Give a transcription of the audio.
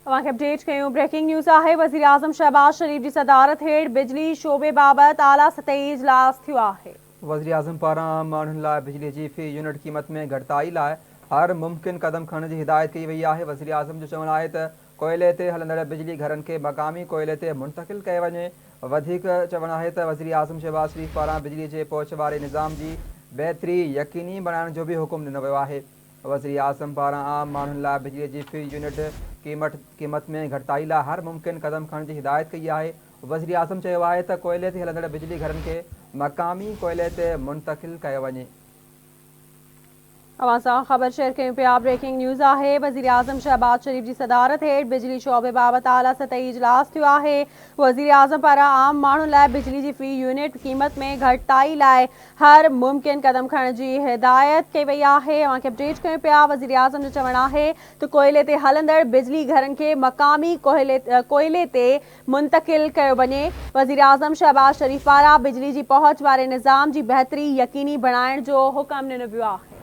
Update कयूं breaking news है। वज़ीर आज़म शहबाज शरीफ की सदारत हेठ बिजली शोबे बाबत आला सतही इजलास थियो है। वज़ीर आज़म पारां आम माण्हुनि लाइ बिजली जी फ़ी यूनिट क़ीमत में घटिताई लाइ हर मुमकिन क़दम खणण जी हिदायत कई वई आहे। वज़ीर आज़म जो चवणु आहे त कोयले ते हलंदड़ बिजली घरनि खे मक़ामी कोयले ते मुंतक़िल कयो वञे। वधीक चवणु आहे त वज़ीर आज़म शहबाज शरीफ पारां बिजली जे पहुच वारे निज़ाम जी बहितरी यकीनी बणाइण जो भी हुकुम ॾिनो वियो आहे। वज़ीर आज़म पारां आम माण्हुनि लाइ बिजली जी फ़ी यूनिट क़ीमत में घटिताई लाइ हर मुमकिन क़दम खणण जी हिदायत कई आहे। वज़ीर आज़म चयो आहे त कोयले ते हलंदड़ बिजली घरनि खे मक़ामी कोयले ते मुंतक़िल कयो वञे। ख़बर शेयर कयूं पिया। ब्रेकिंग न्यूज़ है। वज़ीर आज़म शहबाज शरीफ की सदारत हेठ बिजली शोबे बाबत आला सतही इजलास थियो है। वज़ीर आज़म पारां आम माण्हुनि लाइ बिजली की फ़ी यूनिट क़ीमत में घटिताई लाइ हर मुमकिन कदम खणण जी हिदायत कई वई आहे। अपडेट कयूं पिया। वज़ीर आज़म जो चवणु आहे त कोयले ते हलंदड़ बिजली घरनि खे मक़ामी कोयले ते मुंतक़िल कयो वञे। वज़ीर आज़म शहबाज शरीफ पारां बिजली जी पहुच वारे निज़ाम जी बहितरी यकीनी बणाइण जो हुकुम ॾिनो वियो आहे।